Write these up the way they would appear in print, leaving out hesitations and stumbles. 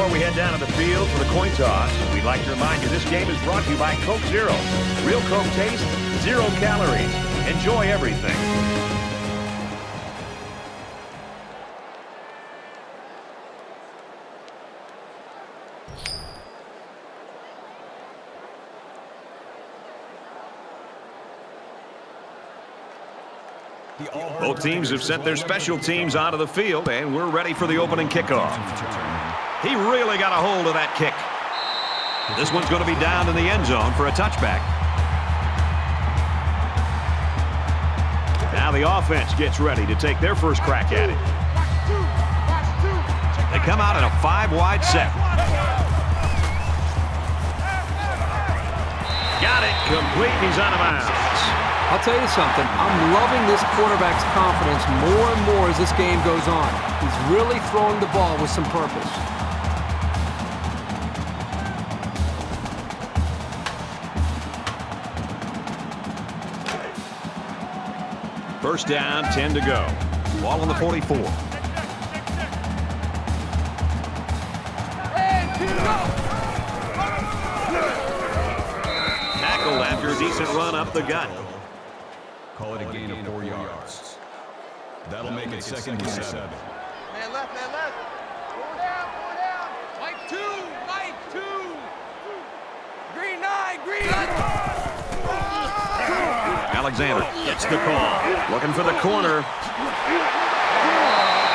Before we head down to the field for the coin toss, we'd like to remind you this game is brought to you by Coke Zero. Real Coke taste, 0 calories. Enjoy everything. Both teams have sent their special teams onto the field, and we're ready for the opening kickoff. He really got a hold of that kick. This one's going to be down in the end zone for a touchback. Now the offense gets ready to take their first crack at it. They come out in a 5-wide set. Got it. Complete. He's out of bounds. I'll tell you something, I'm loving this quarterback's confidence more and more as this game goes on. He's really throwing the ball with some purpose. First down, 10 to go. Ball on the 44. Tackled after a decent run up the gut. Call it a gain of 4 yards. That'll make it 2nd and 7. Man left, man left. Four down. Mike 2, Mike 2. Green 9, green 9. Alexander gets the call. Looking for the corner.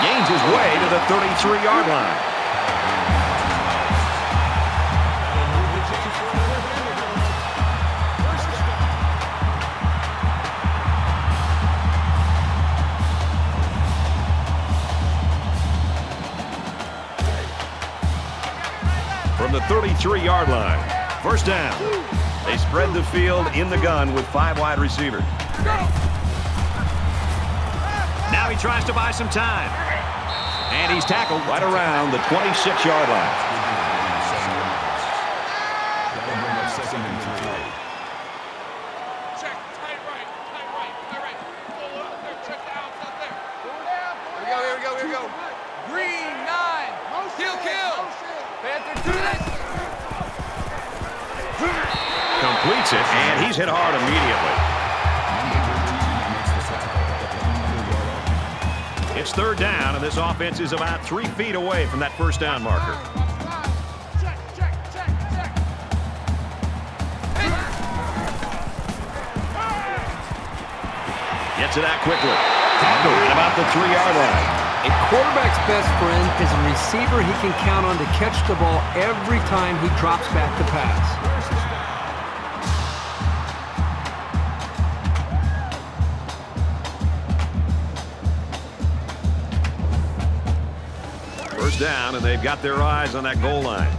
Gains his way to the 33-yard line. From the 33-yard line. First down. They spread the field in the gun with 5 wide receivers. Now he tries to buy some time. And he's tackled right around the 26-yard line. That'll bring up 2nd and 3. Check, tight right. Go out there, check the outs out there. Here we go. Green 9. Kill. Panther 2. Completes it, and he's hit hard immediately. It's 3rd down, and this offense is about 3 feet away from that first down marker. Check. Gets it out quickly. Tackled at about the 3-yard line. A quarterback's best friend is a receiver he can count on to catch the ball every time he drops back to pass. First down, and they've got their eyes on that goal line.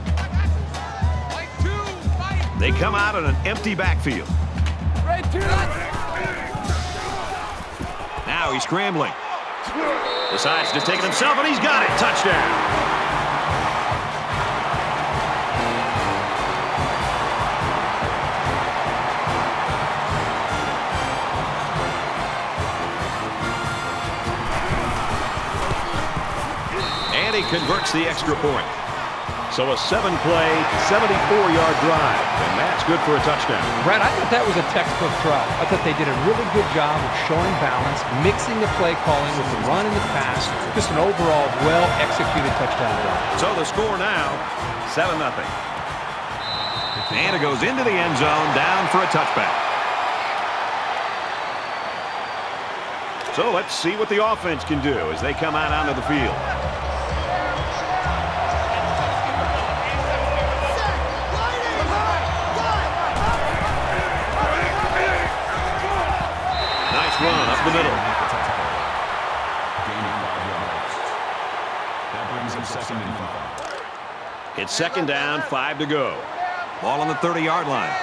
They come out in an empty backfield. Now he's scrambling. Decides to take it himself, and he's got it. Touchdown. And he converts the extra point. So a 7-play, 74-yard drive, and that's good for a touchdown. Brad, I thought that was a textbook drive. I thought they did a really good job of showing balance, mixing the play calling with the run and the pass. Just an overall well-executed touchdown drive. So the score now, 7-0. And it goes into the end zone, down for a touchback. So let's see what the offense can do as they come out onto the field. Run up the middle. That brings him 2nd and 5. It's 2nd down, 5 to go. Ball on the 30-yard line.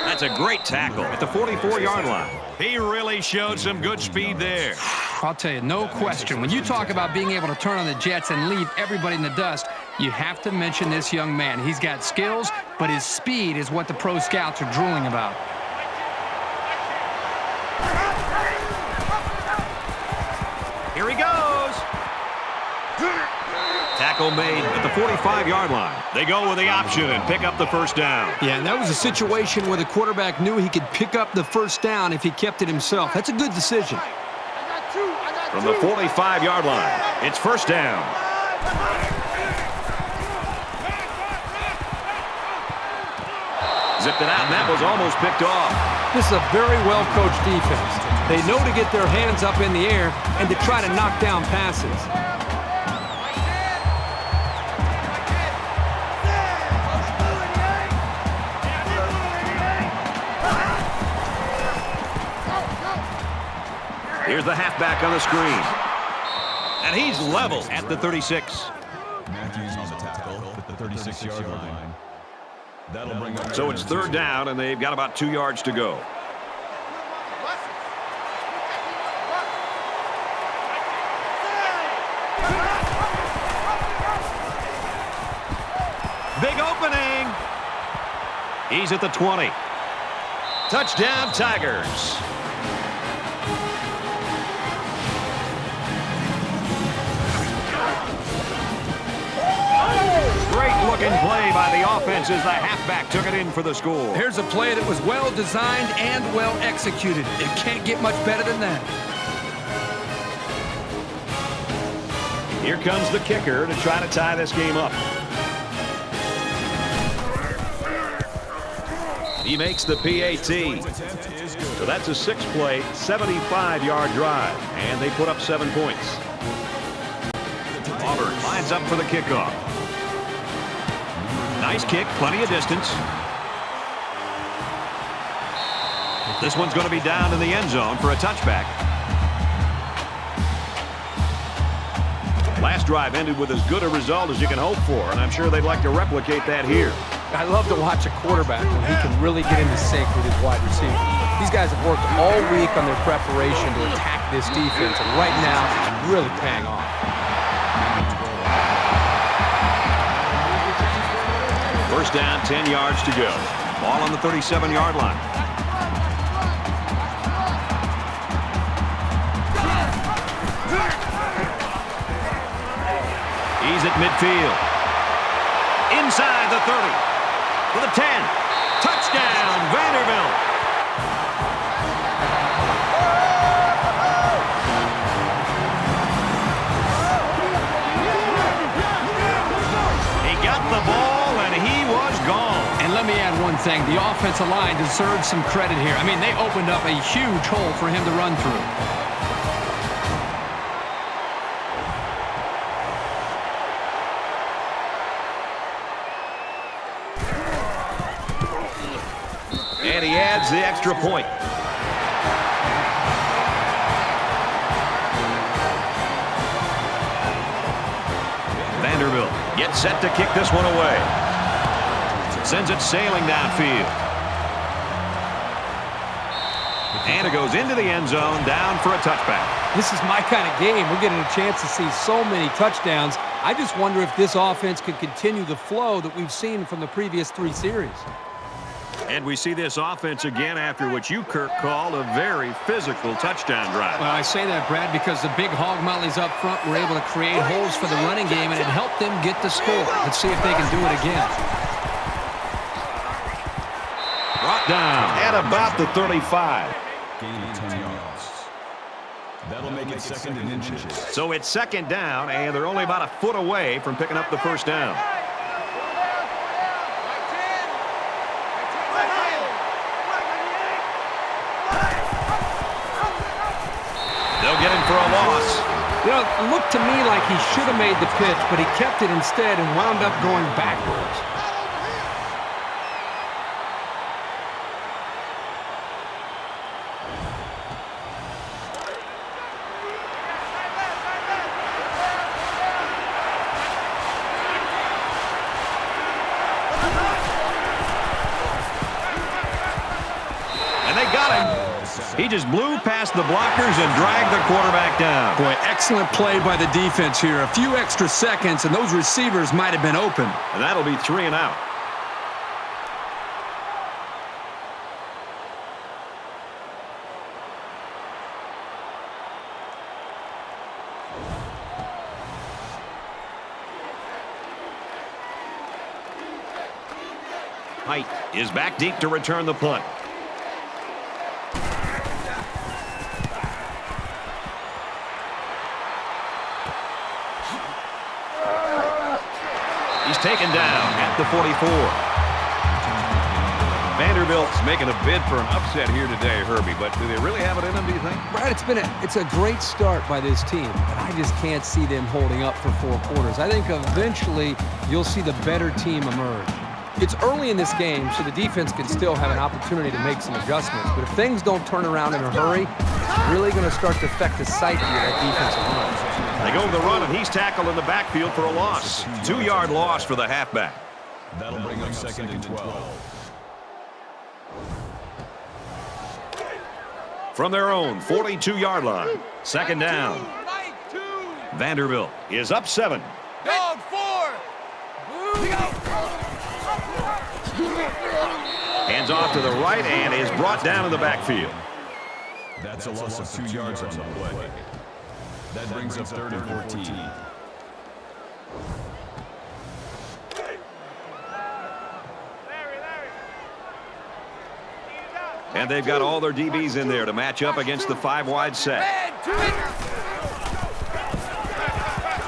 That's a great tackle at the 44-yard line. He really showed some good speed there. I'll tell you, no question. When you talk about being able to turn on the jets and leave everybody in the dust, you have to mention this young man. He's got skills, but his speed is what the pro scouts are drooling about. tackle made at the 45-yard line. They go with the option and pick up the first down. Yeah, and that was a situation where the quarterback knew he could pick up the first down if he kept it himself. That's a good decision. From the 45-yard line, it's first down. Zipped it out, and that was almost picked off. This is a very well-coached defense. They know to get their hands up in the air and to try to knock down passes. Here's the halfback on the screen. And he's level at the 36. Matthews on the tackle at the 36-yard line. That'll bring up. So it's third down, and they've got about 2 yards to go. Big opening. He's at the 20. Touchdown, Tigers. Great-looking play by the offense as the halfback took it in for the score. Here's a play that was well-designed and well-executed. It can't get much better than that. Here comes the kicker to try to tie this game up. He makes the PAT. So that's a 6-play, 75-yard drive, and they put up 7 points. Auburn lines up for the kickoff. Nice kick, plenty of distance. This one's going to be down in the end zone for a touchback. Last drive ended with as good a result as you can hope for, and I'm sure they'd like to replicate that here. I love to watch a quarterback when he can really get into sync with his wide receivers. These guys have worked all week on their preparation to attack this defense, and right now it's really paying off. First down, 10 yards to go. Ball on the 37-yard line. He's at midfield. Inside the 30. To the 10. Touchdown, Vanderbilt. He got the ball, and he was gone. And let me add one thing. The offensive line deserves some credit here. I mean, they opened up a huge hole for him to run through. And he adds the extra point. Vanderbilt gets set to kick this one away. Sends it sailing downfield. And it goes into the end zone, down for a touchback. This is my kind of game. We're getting a chance to see so many touchdowns. I just wonder if this offense could continue the flow that we've seen from the previous 3 series. And we see this offense again after what you, Kirk, called a very physical touchdown drive. Well, I say that, Brad, because the big hog mollies up front were able to create holes for the running game, and it helped them get the score. Let's see if they can do it again. Brought down at about the 35. Gain of 10 yards. That'll make it second and inches. So it's second down, and they're only about a foot away from picking up the first down. They'll get him for a loss. You know, it looked to me like he should have made the pitch, but he kept it instead and wound up going backwards. And they got him. He just blew past the blockers and dragged the quarterback down. Boy, excellent play by the defense here. A few extra seconds, and those receivers might have been open. And that'll be 3 and out. Height is back deep to return the punt. He's taken down at the 44. Vanderbilt's making a bid for an upset here today, Herbie, but do they really have it in them, do you think? Right, it's a great start by this team, but I just can't see them holding up for 4 quarters. I think eventually you'll see the better team emerge. It's early in this game, so the defense can still have an opportunity to make some adjustments, but if things don't turn around in a hurry, it's really going to start to affect the psyche of that defensive line. They go to the run, and he's tackled in the backfield for a loss. 2-yard loss for the halfback. That'll bring up 2nd and 12. From their own 42-yard line, 2nd down. Vanderbilt is up 7. Dog 4. Hands off to the right and is brought down in the backfield. That's a loss of 2 yards on the play. That brings up 3rd and 14. And they've got all their DBs in there to match up against the 5-wide set.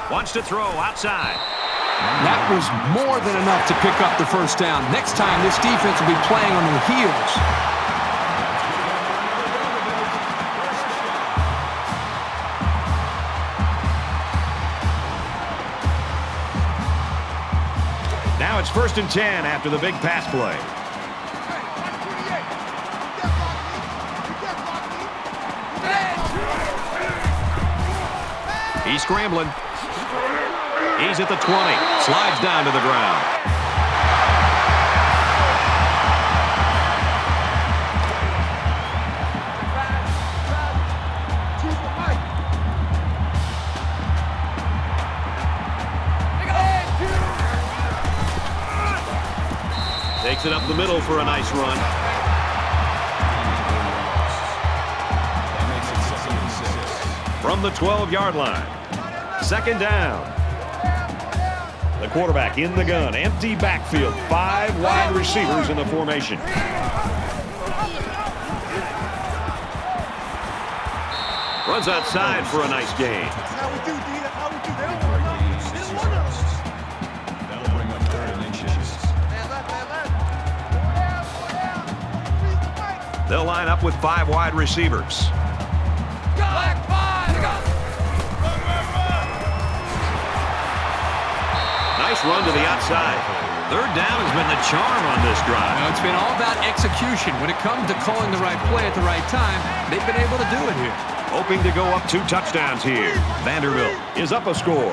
Wants to throw outside. That was more than enough to pick up the first down. Next time, this defense will be playing on their heels. Now it's 1st and 10 after the big pass play. He's scrambling. He's at the 20. Slides down to the ground. Takes it up the middle for a nice run. From the 12-yard line. 2nd down. The quarterback in the gun. Empty backfield. 5 wide receivers in the formation. Runs outside for a nice gain. That'll bring up 3rd and inches. They'll line up with 5 wide receivers. Nice run to the outside. 3rd down has been the charm on this drive. It's been all about execution. When it comes to calling the right play at the right time, they've been able to do it here. Hoping to go up 2 touchdowns here. Vanderbilt is up a score.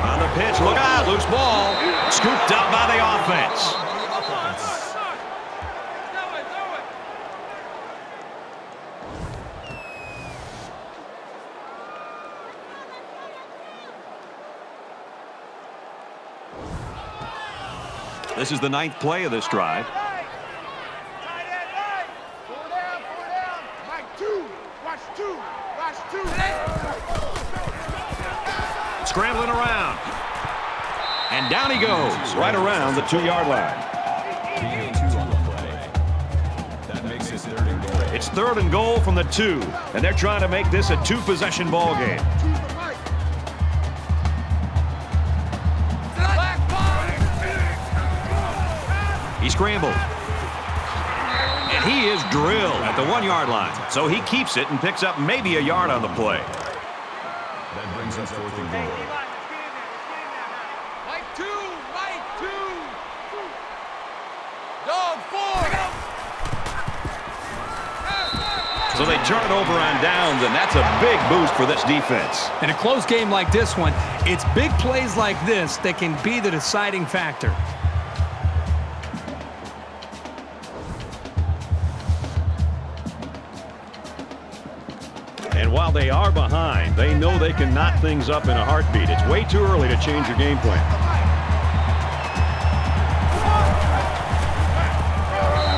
On the pitch, look out, loose ball. Scooped up by the offense. This is the 9th play of this drive. Scrambling around. And down he goes, right around the 2-yard line. That makes it 3rd and goal. It's 3rd and goal from the 2, and they're trying to make this a 2-possession ball game. He scrambled. And he is drilled at the 1-yard line. So he keeps it and picks up maybe a yard on the play. That brings us 4th and goal. Dog 4. So they turn it over on downs, and that's a big boost for this defense. In a close game like this one, it's big plays like this that can be the deciding factor. And while they are behind, they know they can knot things up in a heartbeat. It's way too early to change your game plan.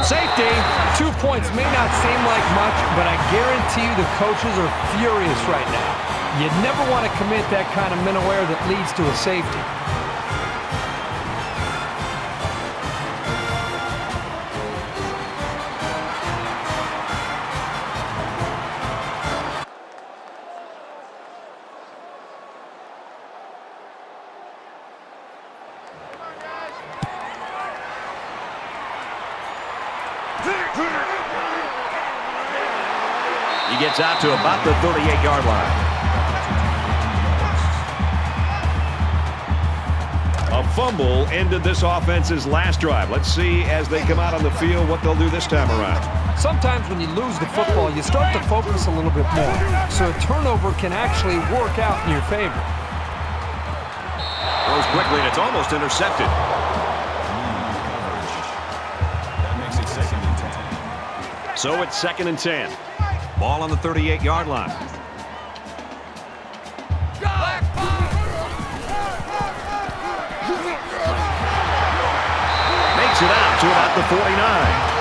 Safety. 2 points may not seem like much, but I guarantee you the coaches are furious right now. You never want to commit that kind of mental error that leads to a safety. He gets out to about the 38-yard line. A fumble ended this offense's last drive. Let's see as they come out on the field what they'll do this time around. Sometimes when you lose the football, you start to focus a little bit more. So a turnover can actually work out in your favor. Throws quickly, and it's almost intercepted. That makes it second and 10. So it's 2nd and 10. Ball on the 38-yard line. Makes it out to about the 49.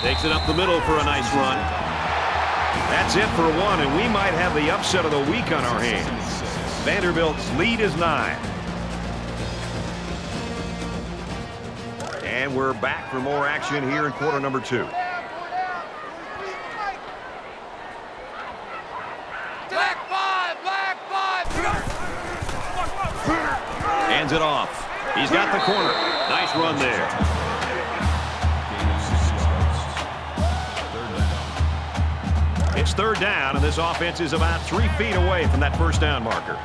Takes it up the middle for a nice run. That's it for one, and we might have the upset of the week on our hands. Vanderbilt's lead is 9. And we're back for more action here in quarter number 2. Hands it off. He's got the corner. Nice run there. It's 3rd down, and this offense is about 3 feet away from that first down marker.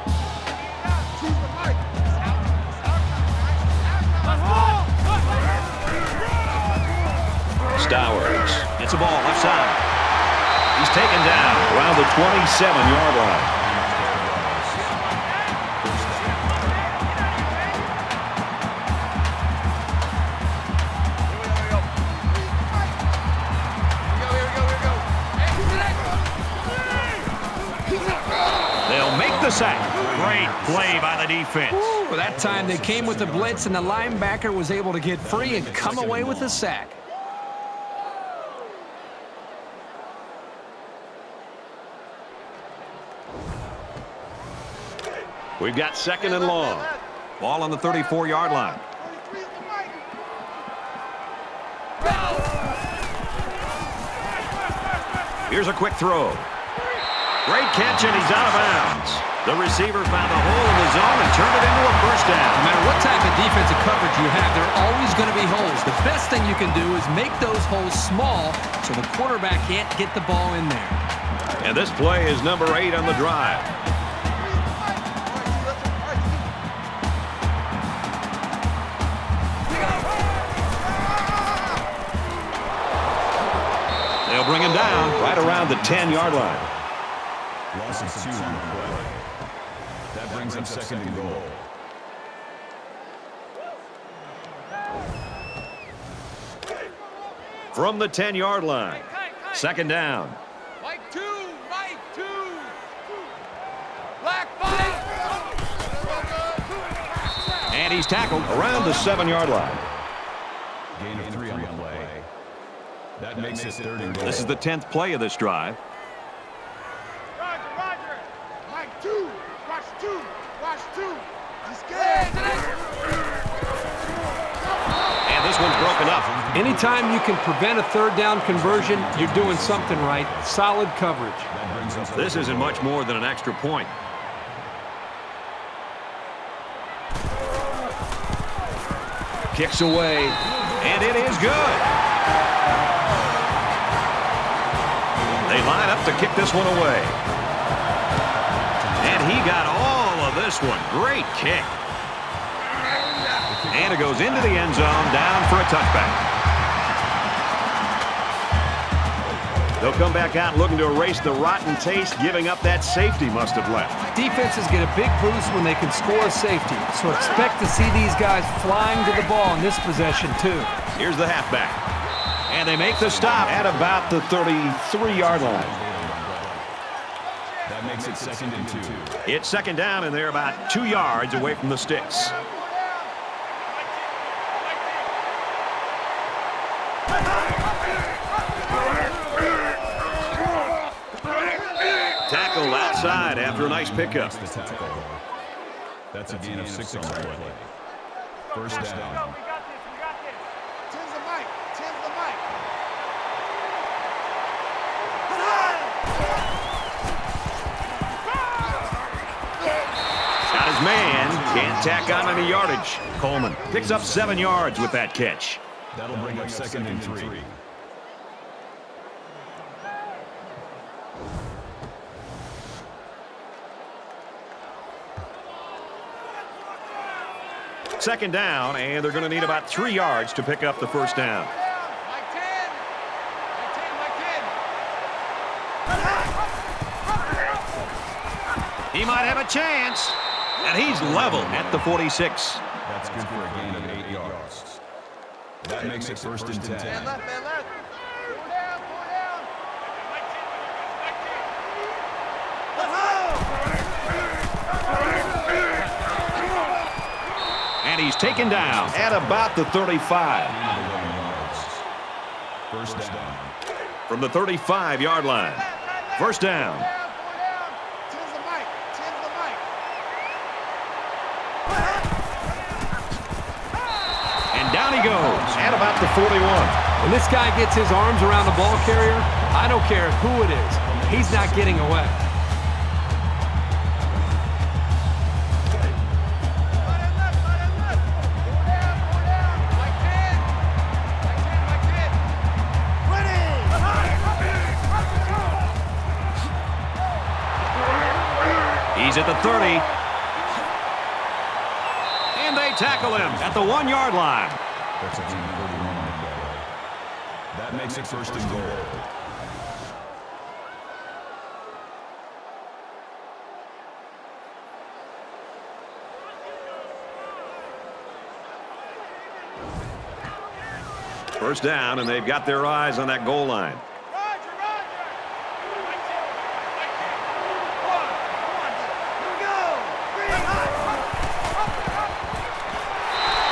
Stowers gets a ball left side. He's taken down around the 27-yard line. Sack. Great play by the defense. Ooh, that time they came with the blitz, and the linebacker was able to get free and come away with a sack. We've got 2nd and long. Ball on the 34-yard line. Here's a quick throw. Great catch, and he's out of bounds. The receiver found a hole in the zone and turned it into a first down. No matter what type of defensive coverage you have, there are always going to be holes. The best thing you can do is make those holes small so the quarterback can't get the ball in there. And this play is number 8 on the drive. They'll bring him down right around the 10-yard line. Loss of 2 on the play. That brings up 2nd and goal. From the 10-yard line. 2nd down. Mike 2. Black 5. And he's tackled around the 7-yard line. Gain of 3 on the play. That makes it 3rd and goal. This is the 10th play of this drive. Roger. Mike 2. Watch 2. He's scared. And this one's broken up. Anytime you can prevent a 3rd down conversion, you're doing something right. Solid coverage. This isn't much more than an extra point. Kicks away, and it is good. They line up to kick this one away. And he got all of this one. Great kick. And it goes into the end zone, down for a touchback. They'll come back out looking to erase the rotten taste giving up that safety must have left. Defenses get a big boost when they can score a safety, so expect to see these guys flying to the ball in this possession too. Here's the halfback. And they make the stop at about the 33-yard line. That makes it 2nd and 2. It's 2nd down, and they're about 2 yards away from the sticks. Tackle outside after a nice pickup. That's a gain of 6 on the play. 1st down. Tens the mic. Tens the mic. Got his man. Can't tack on any yardage. Coleman picks up 7 yards with that catch. That'll bring up 2nd and 3. Second down, and they're going to need about 3 yards to pick up the 1st down. Mike 10. Mike 10, Mike 10. He might have a chance, and he's level at the 46. That's good for a gain of 8 yards. That makes it 1st and 10. Man left, man left. Four down, four down. Mike 10, let's And he's taken down at about the 35. 1st down. From the 35-yard line. 1st down. Four down. Tens the mic. Tens the mic. And down he goes at about the 41. When this guy gets his arms around the ball carrier, I don't care who it is. He's not getting away. He's at the 30. And they tackle him at the 1-yard line. That's a gain of 31 on the play. That makes it 1st and goal. First down, and they've got their eyes on that goal line.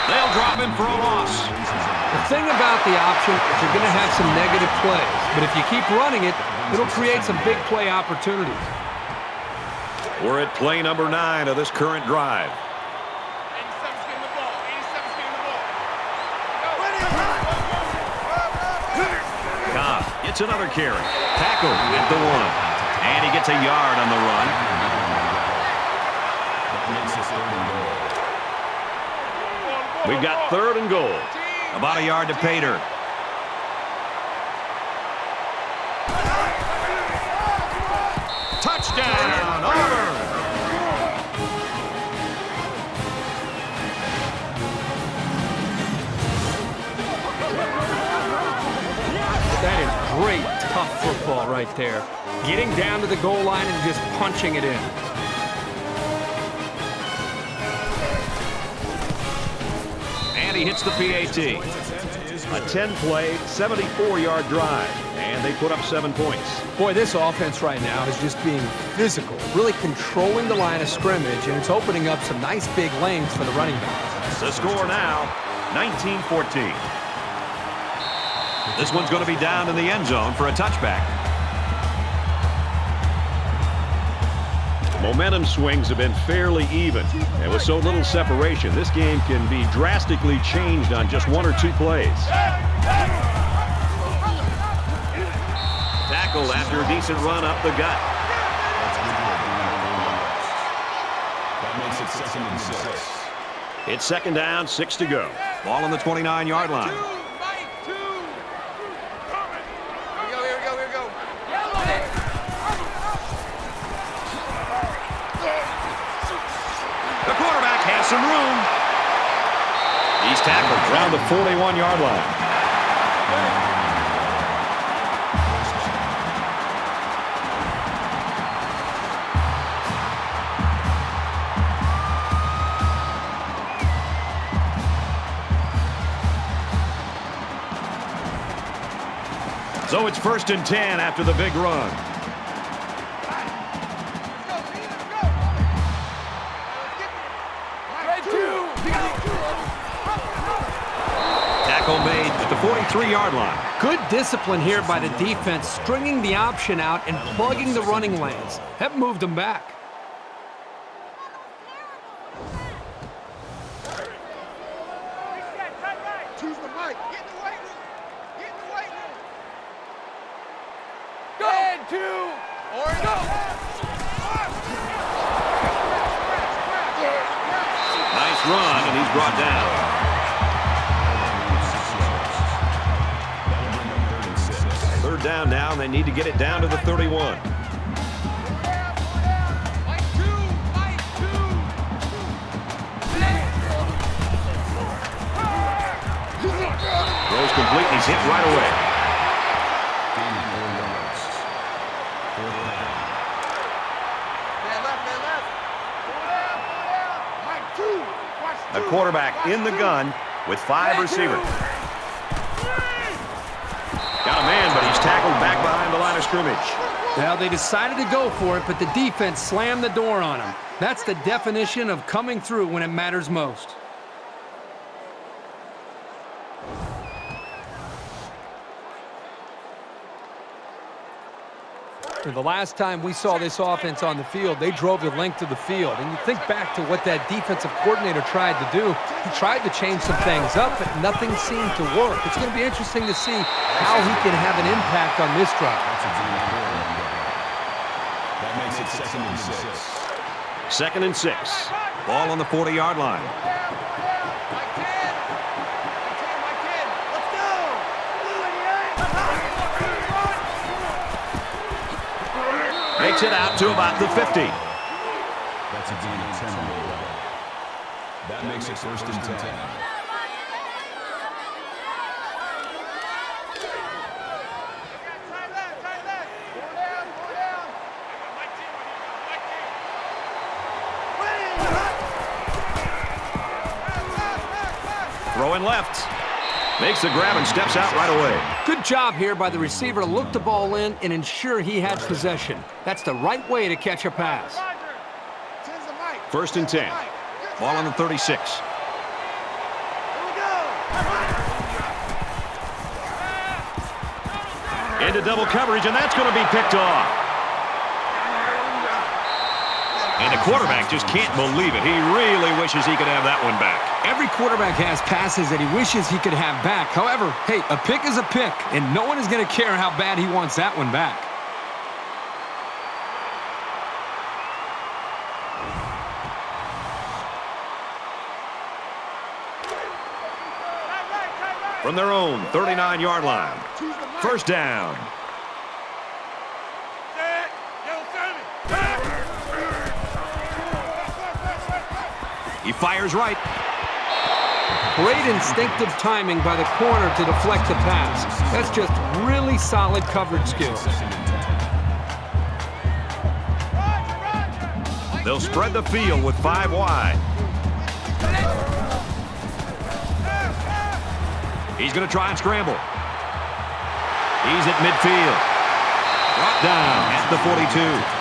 They'll drop him for a loss. The thing about the option is you're going to have some negative plays, but if you keep running it, it'll create some big play opportunities. We're at play number 9 of this current drive. 87's getting the ball. 87's getting the ball. Cobb gets another carry. Tackle at the 1. And he gets a yard on the run. That makes it 3rd and goal. We've got 3rd and goal. About a yard to Pater. Touchdown, Auburn! That is great, tough football right there. Getting down to the goal line and just punching it in. And he hits the PAT. A 10-play, 74-yard drive. And they put up 7 points. Boy, this offense right now is just being physical, really controlling the line of scrimmage, and it's opening up some nice big lanes for the running backs. The score now, 19-14. This one's going to be down in the end zone for a touchback. Momentum swings have been fairly even. And with so little separation, this game can be drastically changed on just 1 or 2 plays. Tackled after a decent run up the gut. That makes it 2nd and 6. It's 2nd down, 6 to go. Ball on the 29-yard line. Mike 2. Here we go. The quarterback has some room. He's tackled around the 41-yard line. So it's 1st and 10 after the big run. Tackle made at the 43-yard line. Good discipline here by the defense, stringing the option out and plugging the running lanes. That moved them back. Choose the right. Get in the weight room. Get in the weight room. Go. And 2. Or go. Nice run, and he's brought down. Third down now, and they need to get it down to the 31. Throws complete, and he's hit right away. A quarterback in the gun with 5 receivers. Got a man, but he's tackled back behind the line of scrimmage. Now, they decided to go for it, but the defense slammed the door on him. That's the definition of coming through when it matters most. The last time we saw this offense on the field, they drove the length of the field. And you think back to what that defensive coordinator tried to do. He tried to change some things up, but nothing seemed to work. It's going to be interesting to see how he can have an impact on this drive. That makes it 2nd and 6. 2nd and 6. Ball on the 40-yard line. Makes it out to about the 50. That's a gain of 10 on the play. That makes it 1st and 10. Throwing left. Makes the grab and steps out right away. Good job here by the receiver to look the ball in and ensure he had possession. That's the right way to catch a pass. 1st and 10. Ball on the 36. Into double coverage, and that's going to be picked off. And the quarterback just can't believe it. He really wishes he could have that one back. Every quarterback has passes that he wishes he could have back. However, hey, a pick is a pick, and no one is going to care how bad he wants that one back. From their own 39-yard line. 1st down. He fires right. Great instinctive timing by the corner to deflect the pass. That's just really solid coverage skills. They'll spread the field with 5 wide. He's going to try and scramble. He's at midfield. Brought down at the 42.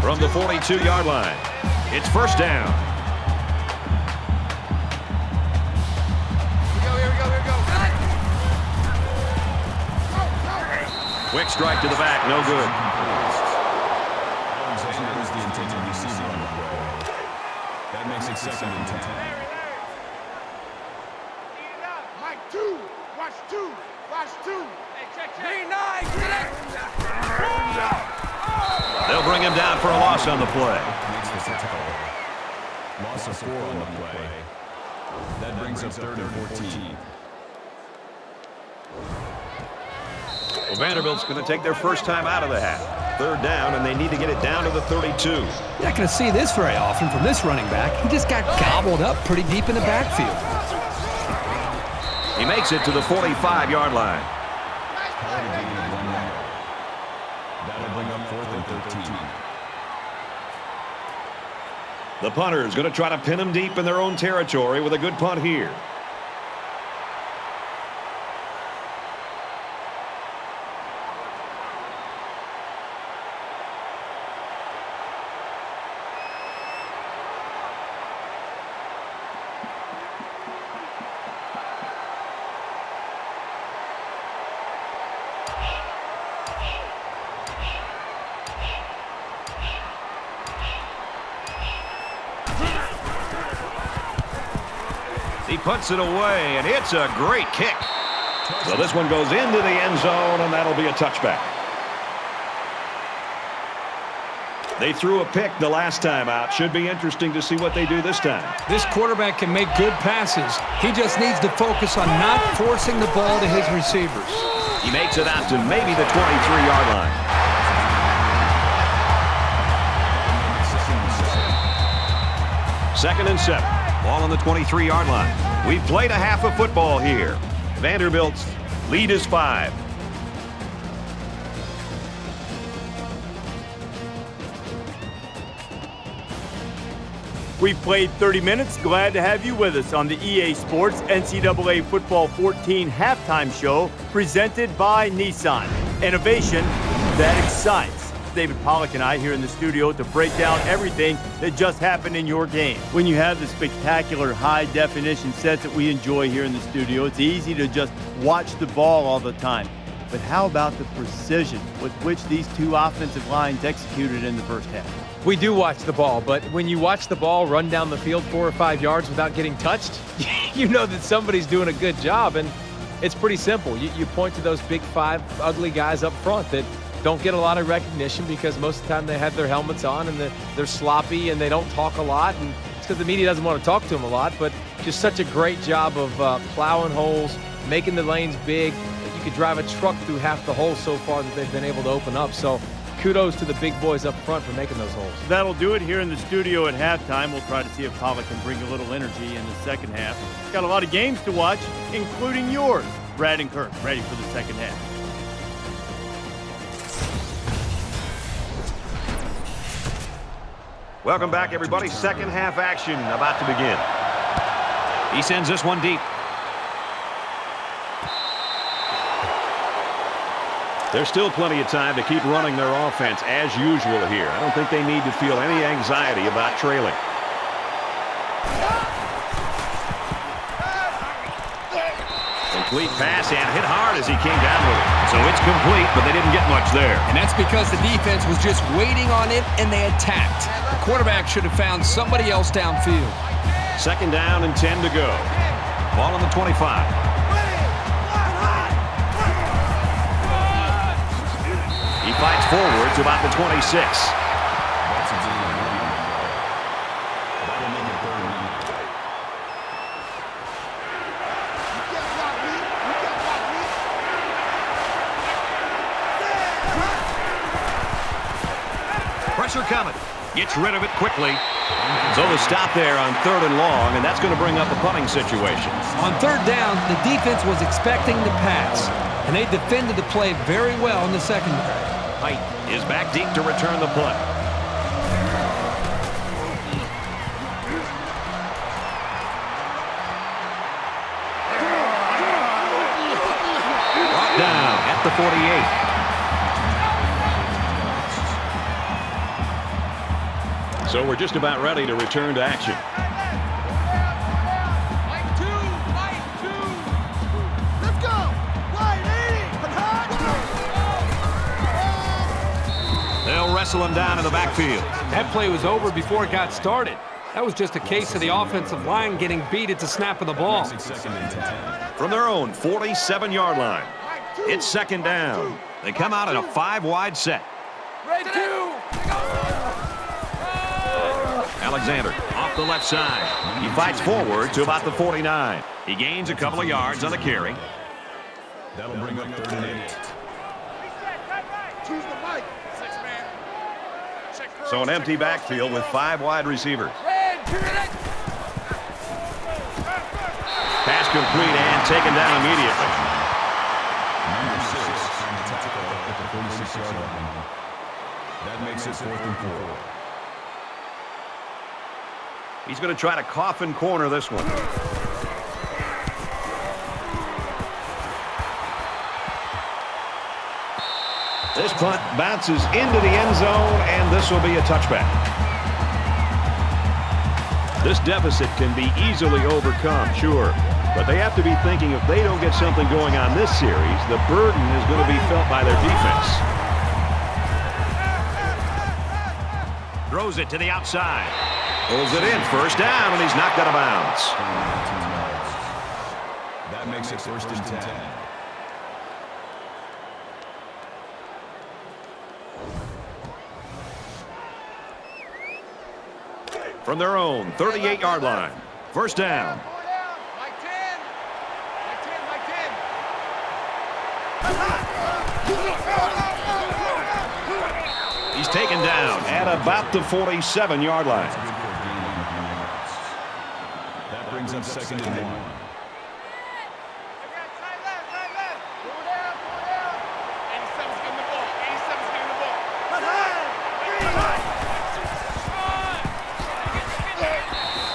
From the 42-yard line, it's 1st down. Here we go. Quick strike to the back, no good. That makes it 2nd and 10. Mike 2. Watch 2. Watch 2. Hey, check. Green 9. They'll bring him down for a loss on the play. Makes this a tackle. Loss of 4 on the play. That brings up 3rd and 14. Well, Vanderbilt's going to take their first time out of the half. 3rd down, and they need to get it down to the 32. You're not going to see this very often from this running back. He just got gobbled up pretty deep in the backfield. He makes it to the 45-yard line. That'll bring up 4th and 13. The punter is going to try to pin them deep in their own territory with a good punt here. He puts it away, and it's a great kick. So this one goes into the end zone, and that'll be a touchback. They threw a pick the last time out. Should be interesting to see what they do this time. This quarterback can make good passes. He just needs to focus on not forcing the ball to his receivers. He makes it out to maybe the 23-yard line. Second and 7. Ball on the 23-yard line. We've played a half of football here. Vanderbilt's lead is 5. We've played 30 minutes. Glad to have you with us on the EA Sports NCAA Football 14 halftime show presented by Nissan. Innovation that excites. David Pollack and I here in the studio to break down everything that just happened in your game. When you have the spectacular high-definition sets that we enjoy here in the studio, it's easy to just watch the ball all the time. But how about the precision with which these two offensive lines executed in the first half? We do watch the ball, but when you watch the ball run down the field 4 or 5 yards without getting touched, you know that somebody's doing a good job, and it's pretty simple. You point to those big 5 ugly guys up front that don't get a lot of recognition because most of the time they have their helmets on and they're sloppy and they don't talk a lot, and it's because the media doesn't want to talk to them a lot, but just such a great job of plowing holes, making the lanes big. You could drive a truck through half the holes so far that they've been able to open up. So kudos to the big boys up front for making those holes. That'll do it here in the studio at halftime. We'll try to see if Pollack can bring a little energy in the second half. Got a lot of games to watch, including yours. Brad and Kirk ready for the second half. Welcome back, everybody. Second half action about to begin. He sends this one deep. There's still plenty of time to keep running their offense as usual here. I don't think they need to feel any anxiety about trailing. Complete pass and hit hard as he came down with it. So it's complete, but they didn't get much there. And that's because the defense was just waiting on it and they attacked. The quarterback should have found somebody else downfield. Second down and 10 to go. Ball on the 25. He fights forward to about the 26. Pressure coming. Gets rid of it quickly. So the stop there on 3rd and long, and that's going to bring up a punting situation. On 3rd down, the defense was expecting the pass, and they defended the play very well in the secondary. Height is back deep to return the punt. Brought down at the 48. So we're just about ready to return to action. Line 2, line 2. Let's go. Line 80. They'll wrestle him down in the backfield. That play was over before it got started. That was just a case of the offensive line getting beat at the snap of the ball. From their own 47-yard line, it's second down. They come out in a 5-wide set. Red 2. Alexander off the left side. He fights forward to about the 49. He gains a couple of yards on the carry. That'll bring up 3rd and 8. Choose the mic. 6-man. So an empty backfield with 5 wide receivers. Red, Pass complete and taken down immediately. Number 6 on the tackle at the 46-yard line. That makes it 4th and 4. He's going to try to coffin corner this one. This punt bounces into the end zone, and this will be a touchback. This deficit can be easily overcome, sure. But they have to be thinking if they don't get something going on this series, the burden is going to be felt by their defense. Throws it to the outside. Pulls it in, first down, and he's knocked out of bounds. That makes it 1st and 10. From their own 38-yard line. First down. Mike 10. Mike 10. He's taken down at about the 47-yard line. That brings up 2nd and 1.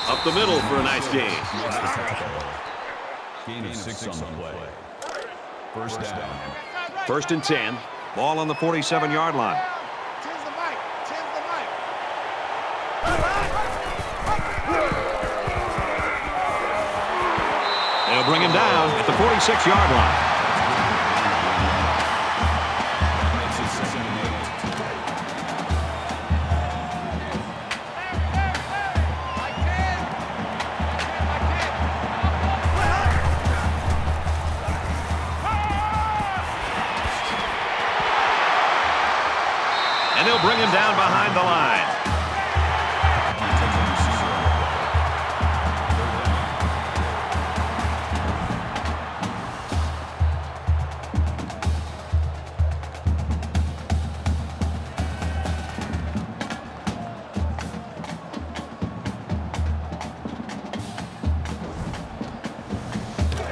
Up the middle for a nice gain. Gain of 6 on the play. First down. 1st and 10. Ball on the 47-yard line. They'll bring him down at the 46-yard line. And they'll bring him down behind the line.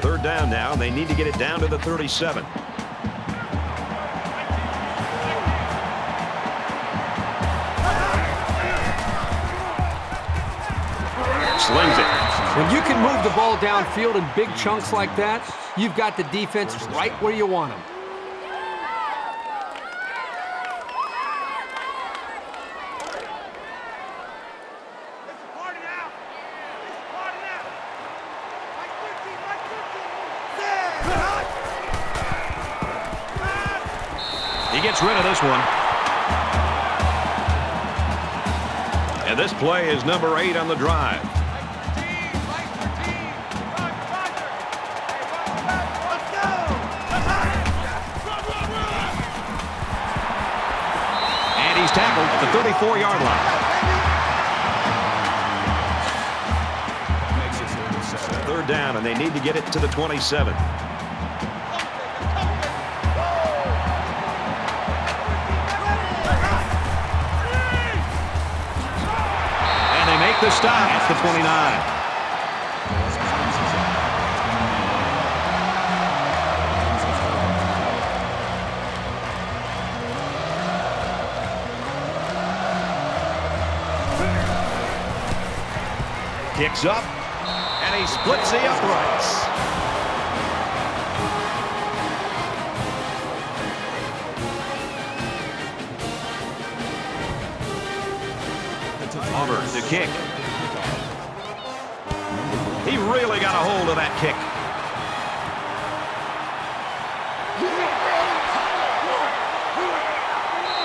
Third down now, and they need to get it down to the 37. Slings it. When you can move the ball downfield in big chunks like that, you've got the defense right where you want them. He gets rid of this one. And this play is number 8 on the drive. And he's tackled at the 34-yard line. Third down, and they need to get it to the 27. Make the stop at the 29. Kicks up, and he splits the uprights. Auburn to kick. He really got a hold of that kick.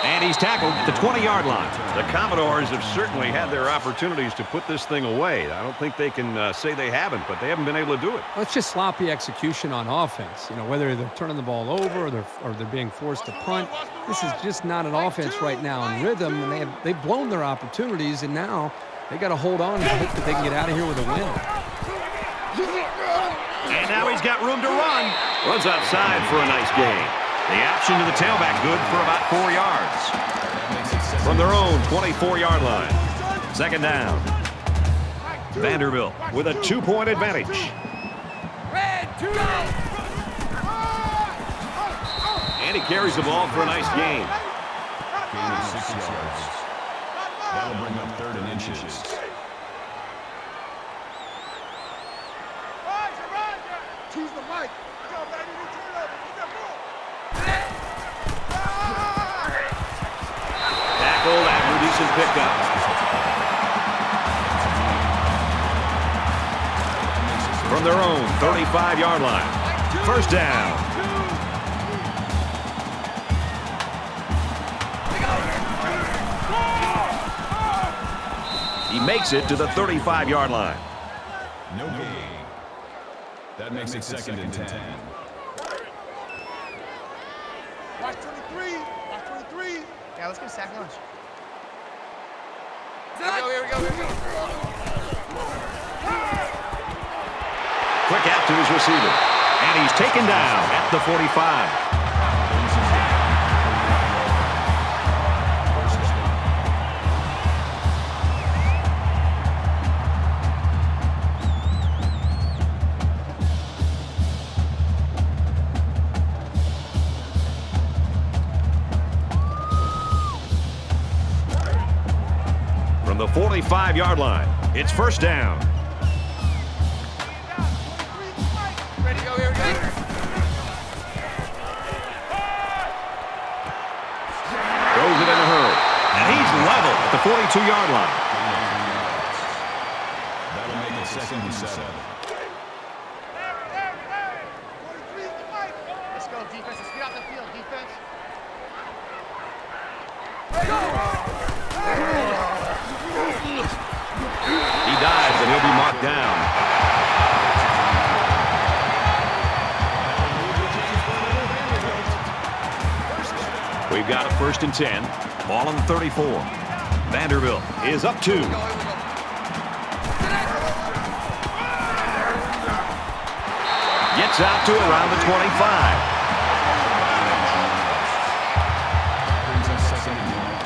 And he's tackled at the 20-yard line. The Commodores have certainly had their opportunities to put this thing away. I don't think they can say they haven't, but they haven't been able to do it. Well, it's just sloppy execution on offense. You know, whether they're turning the ball over or they're being forced to punt. This is just not an offense right now in rhythm, and they've blown their opportunities, and now they got to hold on and hope that they can get out of here with a win. And now he's got room to run. Runs outside for a nice gain. The option to the tailback good for about 4 yards. From their own 24-yard line. Second down. Vanderbilt with a 2-point advantage. Red And he carries the ball for a nice gain. Gain of 6 yards. That'll bring up 3rd and inches. Choose the mic. Tackled after decent pickup. From their own 35-yard line. First down. He makes it to the 35-yard line. No gain. That makes it 2nd and 10. Watch 23. Watch 23. Yeah, let's get a sack lunch. Here we go. Quick out to his receiver. And he's taken down at the 45. From the 45-yard line, it's first down. Ready to go. Here we go. Throws it in a hurry. And he's level at the 42-yard line. That'll make it 2nd and 7. Let's go, defense. Let's get out the field, defense. He dives and he'll be marked down. We've got a 1st and 10. Ball on the 34. Vanderbilt is up 2. Gets out to around the 25.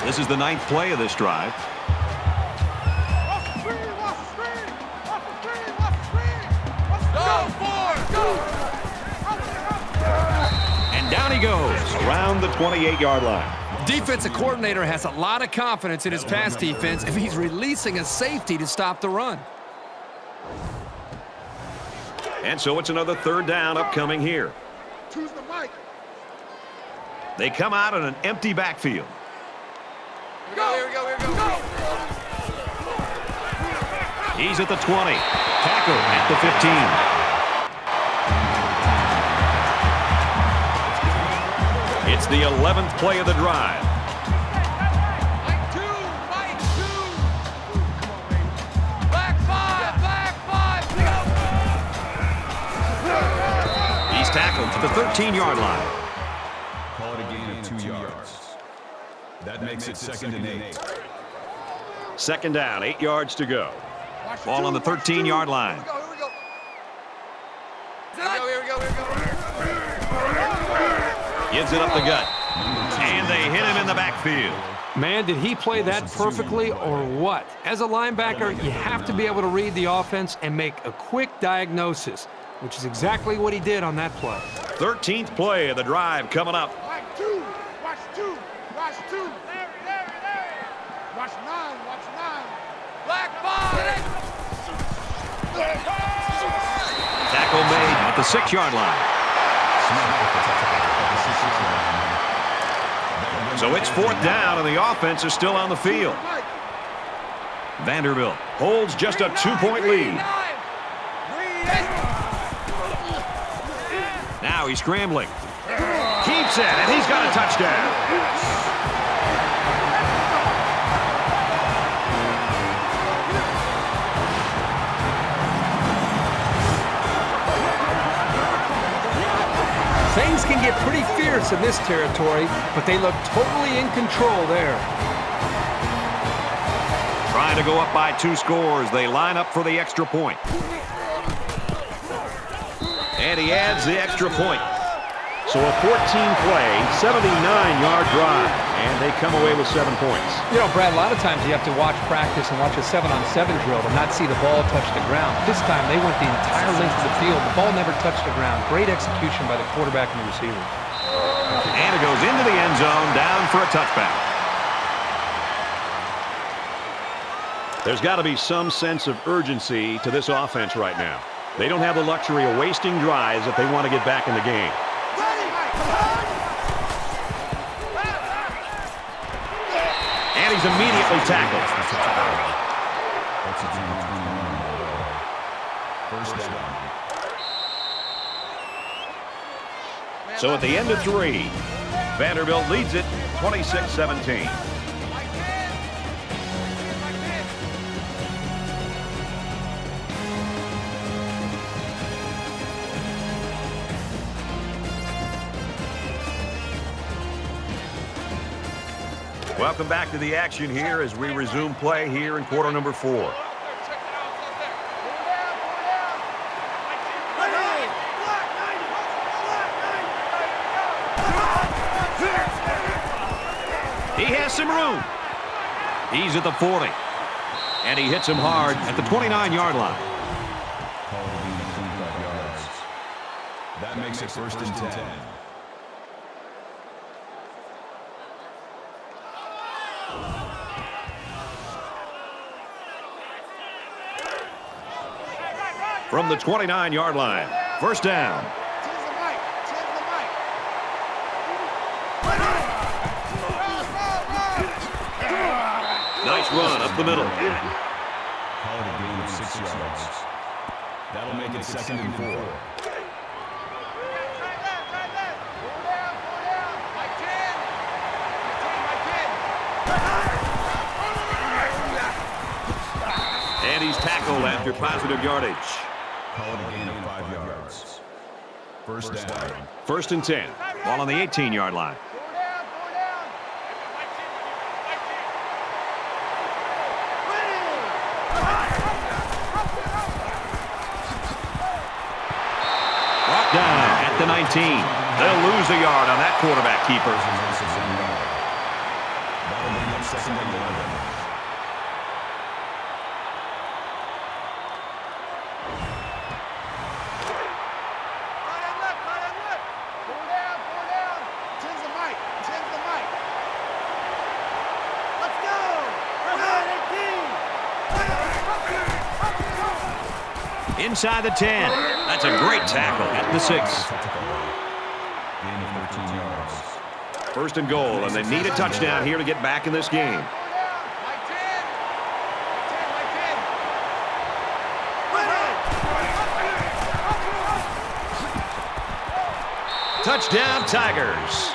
This is the 9th play of this drive. And down he goes around the 28-yard line. Defensive coordinator has a lot of confidence in his pass defense if he's releasing a safety to stop the run. And so it's another 3rd down upcoming here. Choose the mic. They come out in an empty backfield. Here we go. He's at the 20. Tackle at the 15. It's the 11th play of the drive. Mike 2. Black 5. He's tackled to the 13-yard line. Call it a gain of 2 yards. That makes it 2nd and 8. 2nd down, 8 yards to go. Ball on the 13-yard line. Here we go. Gives it up the gut. And they hit him in the backfield. Man, did he play that perfectly or what? As a linebacker, you have to be able to read the offense and make a quick diagnosis, which is exactly what he did on that play. 13th play of the drive coming up. Mike 2. Watch 2. There. Watch 9. Black 5. Tackle made at the 6-yard line. So it's 4th down, and the offense is still on the field. Vanderbilt holds just a 2-point lead. Now he's scrambling. Keeps it, and he's got a touchdown. Things can get pretty fierce in this territory, but they look totally in control there. Trying to go up by 2 scores. They line up for the extra point. And he adds the extra point. So a 14-play, 79-yard drive, and they come away with 7 points. You know, Brad, a lot of times you have to watch practice and watch a 7-on-7 drill to not see the ball touch the ground. This time they went the entire length of the field. The ball never touched the ground. Great execution by the quarterback and the receiver. And it goes into the end zone, down for a touchback. There's got to be some sense of urgency to this offense right now. They don't have the luxury of wasting drives if they want to get back in the game. And he's immediately tackled. So at the end of 3, Vanderbilt leads it 26-17. Welcome back to the action here as we resume play here in quarter number 4. He has some room. He's at the 40. And he hits him hard at the 29-yard line. That makes it first and 10. From the 29-yard line, first down. Nice run up the middle. Call it a gain of 6 yards. That'll make it second and 4. And he's tackled after positive yardage. Call it a gain of 5 yards. First down. First and 10. Ball on the 18-yard line. Brought down at the 19. They'll lose a yard on that quarterback keeper. That'll bring up second and 11. Inside the 10. That's a great tackle at the 6. Gain of 13 yards. First and goal, and they need a touchdown here to get back in this game. Touchdown, Tigers.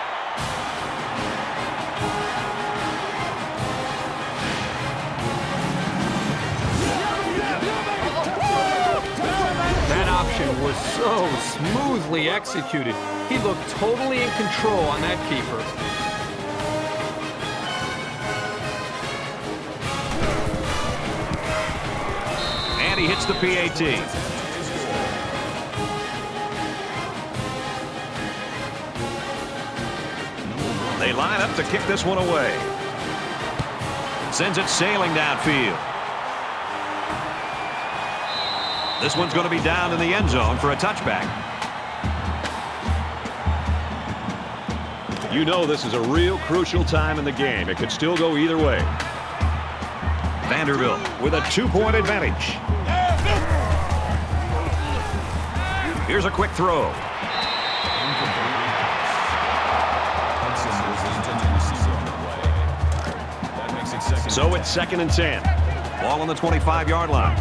That option was so smoothly executed. He looked totally in control on that keeper. And he hits the PAT. They line up to kick this one away. Sends it sailing downfield. This one's going to be down in the end zone for a touchback. You know this is a real crucial time in the game. It could still go either way. Vanderbilt with a 2-point advantage. Here's a quick throw. So it's second and 10. Ball on the 25-yard line.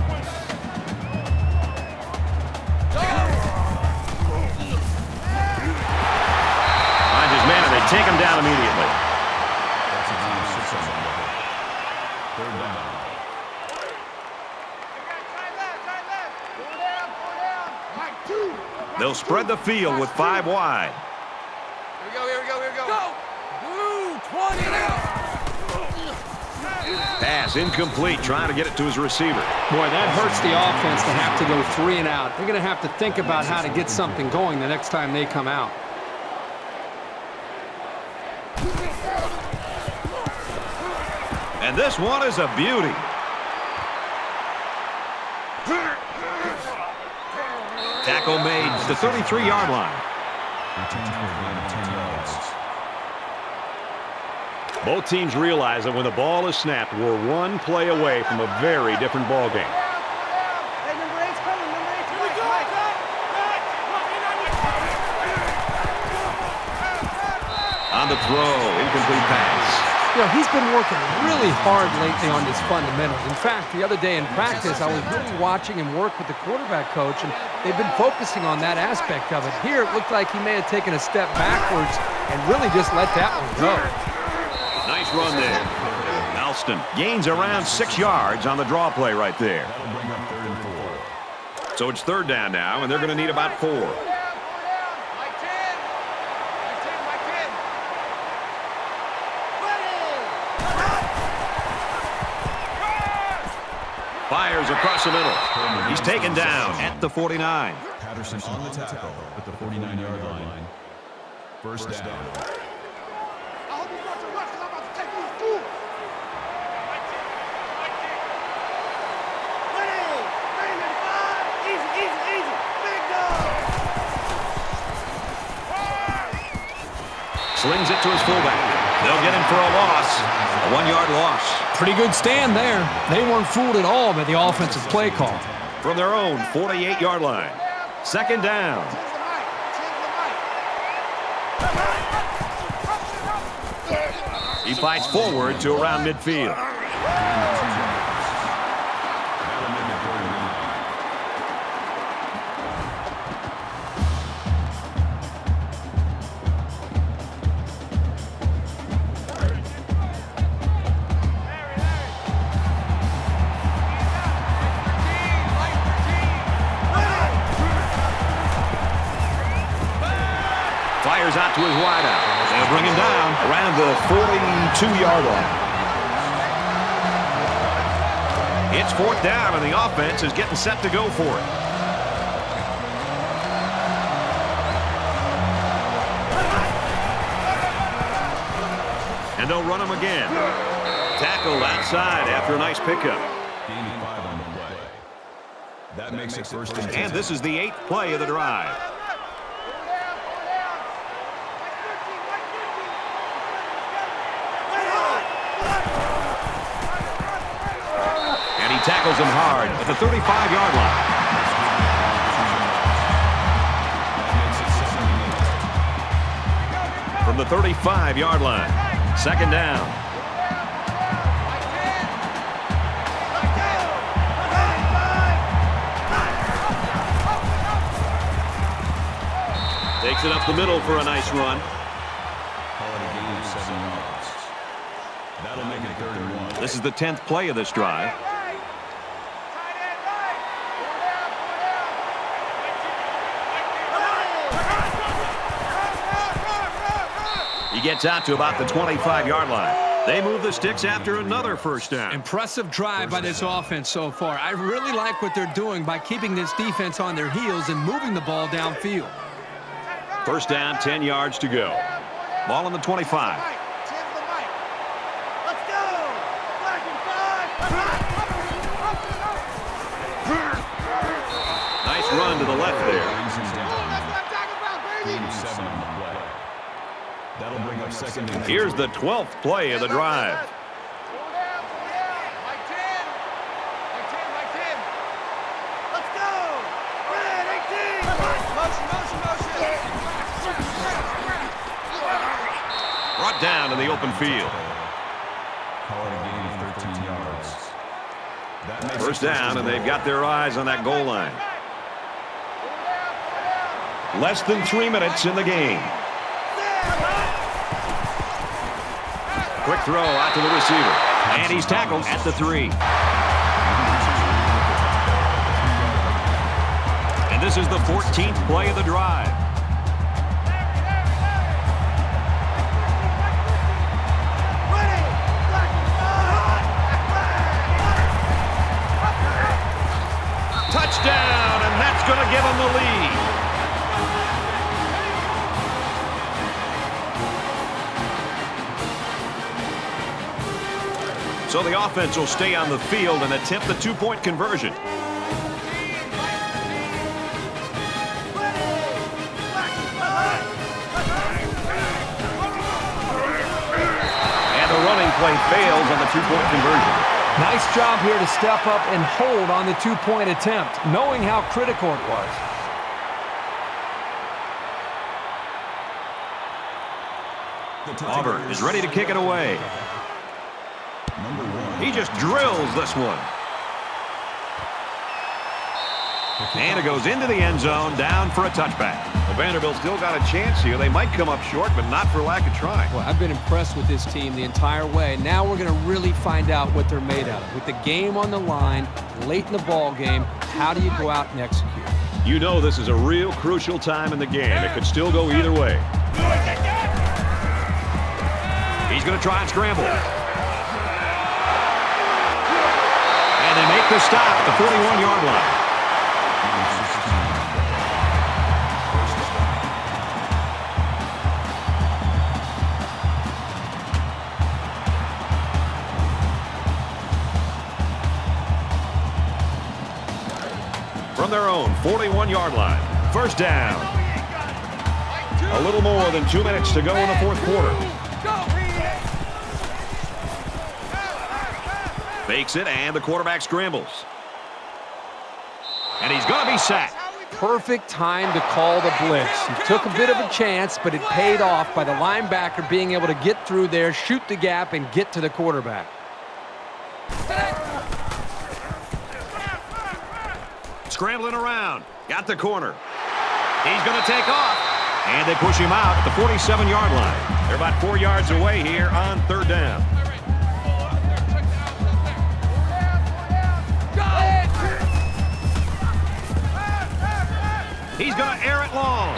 Finds his man, and they take him down immediately. Third down. They'll spread the field with 5 wide. Here we go, here we go, here we go. Go! Blue 20 now! Pass incomplete, trying to get it to his receiver. Boy, that hurts the offense to have to go 3 and out. They're going to have to think about how to get something going the next time they come out. And this one is a beauty. Tackle made at the 33-yard line. Return for a gain of 10 yards. Both teams realize that when the ball is snapped, we're one play away from a very different ball game. Hey, number 8's coming. Number 8's coming. On the throw, incomplete pass. You know, he's been working really hard lately on his fundamentals. In fact, the other day in practice, I was really watching him work with the quarterback coach, and they've been focusing on that aspect of it. Here, it looked like he may have taken a step backwards and really just let that one go. Nice run there. Alston gains around 6 yards on the draw play right there. That'll bring up 3rd and 4. So it's 3rd down now, and they're going to need about 4. Fires across the middle. He's taken down at the 49. Patterson on the tackle at the 49-yard line. First down. I hope you watch your watch because I'm about to take you to school. Ready! Ready, 95! Easy, easy, easy! Big dog! Slings it to his fullback. They'll get him for a loss. A 1-yard loss. Pretty good stand there. They weren't fooled at all by the offensive play call. From their own 48-yard line. 2nd down. He fights forward to around midfield. Fires out to his wideout. They'll bring him down around the 42-yard line. It's 4th down, and the offense is getting set to go for it. And they'll run him again. Tackled outside after a nice pickup. Gaining 5 on the play. That makes it 1st and 10. And this is the 8th play of the drive. And he tackles him hard at the 35-yard line. From the 35-yard line, 2nd down. Takes it up the middle for a nice run. Call it a gain of 7 yards. That'll make it 3rd and 1. This is the 10th play of this drive. He gets out to about the 25-yard line. They move the sticks after another 1st down. Impressive drive by this offense so far. I really like what they're doing by keeping this defense on their heels and moving the ball downfield. 1st down, 10 yards to go. Ball on the 25. Let's go! Black and 5! Nice run to the left there. Brings him down. That's what I'm talking about, baby! Gain of 7 on the play. That'll bring up 2nd and 10. Here's the 12th play of the drive. Mike 10! Mike 10, Mike 10! Let's go! Red 18! Motion, motion, motion! Brought down in the open field. Call it a gain of 13 yards. That makes it 1st down, and they've got their eyes on that goal line. Less than 3 minutes in the game. Quick throw out to the receiver. And he's tackled at the 3. And this is the 14th play of the drive. Touchdown, and that's going to give them the lead. So the offense will stay on the field and attempt the two-point conversion. And the running play fails on the two-point conversion. Nice job here to step up and hold on the two-point attempt, knowing how critical it was. Auburn is ready to kick it away. He just drills this one. And it goes into the end zone, down for a touchback. Well, Vanderbilt still got a chance here. They might come up short, but not for lack of trying. Well, I've been impressed with this team the entire way. Now we're going to really find out what they're made out of. With the game on the line, late in the ball game, how do you go out and execute? You know this is a real crucial time in the game. It could still go either way. He's going to try and scramble. And they make the stop at the 41-yard line. From their own 41-yard line. First down. A little more than 2 minutes to go in the fourth quarter. Fakes it, and the quarterback scrambles. And he's going to be sacked. Perfect time to call the blitz. He took a bit of a chance, but it paid off by the linebacker being able to get through there, shoot the gap, and get to the quarterback. Scrambling around. Got the corner. He's going to take off. And they push him out at the 47-yard line. They're about 4 yards away here on third down. He's going to air it long.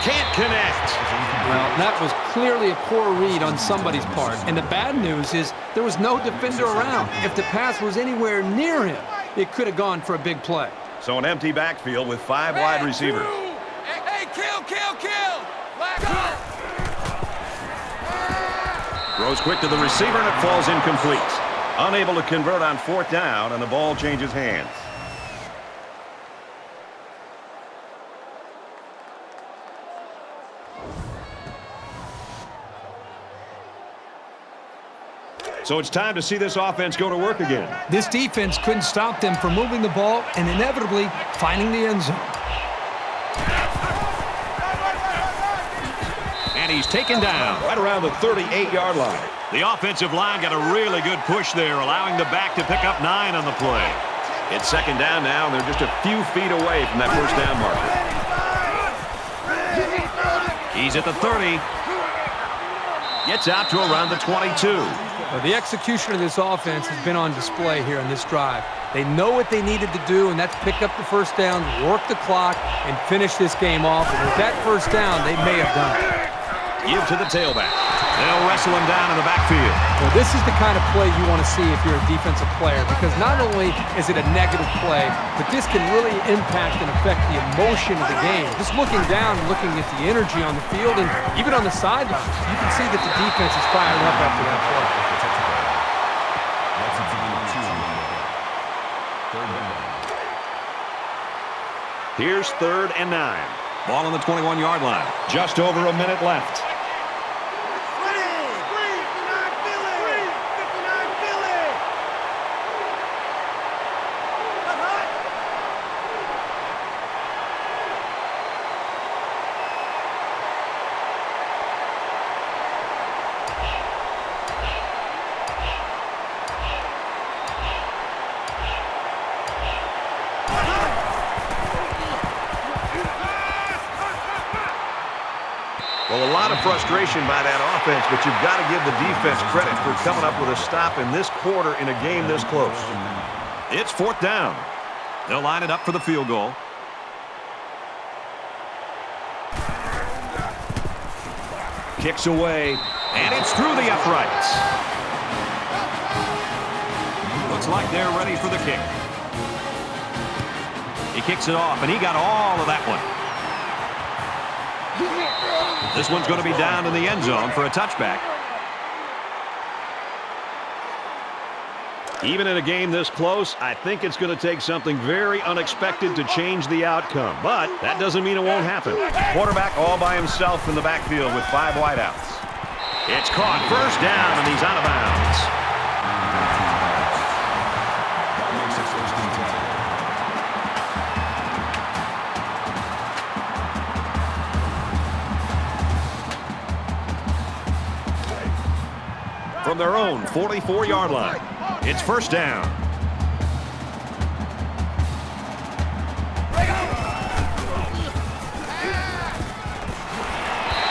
Can't connect. Well, that was clearly a poor read on somebody's part. And the bad news is there was no defender around. If the pass was anywhere near him, it could have gone for a big play. So an empty backfield with 5 wide receivers. Hey, kill! Throws quick to the receiver, and it falls incomplete. Unable to convert on fourth down, and the ball changes hands. So it's time to see this offense go to work again. This defense couldn't stop them from moving the ball and inevitably finding the end zone. And he's taken down right around the 38-yard line. The offensive line got a really good push there, allowing the back to pick up 9 on the play. It's second down now, and they're just a few feet away from that first down marker. He's at the 30. Gets out to around the 22. Well, the execution of this offense has been on display here in this drive. They know what they needed to do, and that's pick up the first down, work the clock, and finish this game off. And with that first down, they may have done it. Give to the tailback. They'll wrestle him down in the backfield. Well, this is the kind of play you want to see if you're a defensive player, because not only is it a negative play, but this can really impact and affect the emotion of the game. Just looking down and looking at the energy on the field and even on the sidelines, you can see that the defense is fired up after that play. Here's 3rd and 9. Ball on the 21-yard line. Just over a minute left. Well, a lot of frustration by that offense, but you've got to give the defense credit for coming up with a stop in this quarter in a game this close. It's 4th down. They'll line it up for the field goal. Kicks away, and it's through the uprights. Looks like they're ready for the kick. He kicks it off, and he got all of that one. This one's going to be down in the end zone for a touchback. Even in a game this close, I think it's going to take something very unexpected to change the outcome. But that doesn't mean it won't happen. Quarterback all by himself in the backfield with 5 wideouts. It's caught first down, and he's out of bounds. That makes it 1st and 10. From their own 44-yard line, it's 1st down.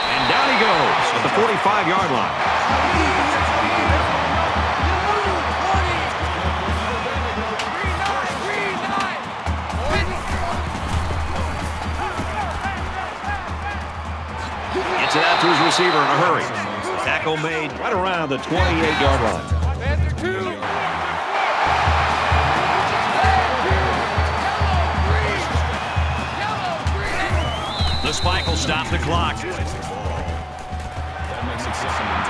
And down he goes at the 45-yard line. Gets it out to his receiver in a hurry. Tackle made right around the 28-yard line. The spike will stop the clock. That makes it 2nd and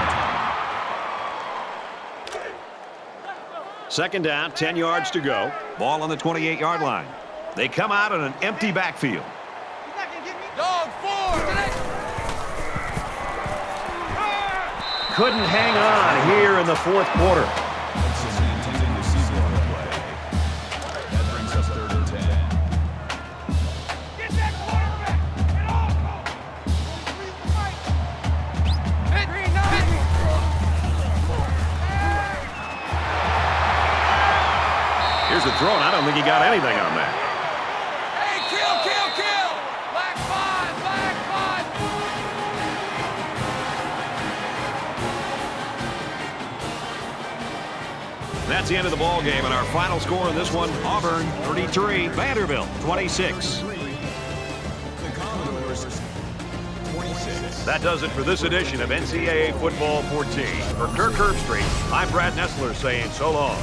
10. 2nd down, 10 yards to go. Ball on the 28-yard line. They come out in an empty backfield. Dog 4. Couldn't hang on here in the 4th quarter. This is the intended receiver on the play. That brings us 3rd and 10. Get that quarterback. Get off. Green 9. Here's the throw, and I don't think he got anything on that. Hey, kill. Black 5. That's the end of the ball game, and our final score in this one, Auburn 33, Vanderbilt 26. The Commodores 26. That does it for this edition of NCAA Football 14. For Kirk Herbstreit, I'm Brad Nessler saying so long.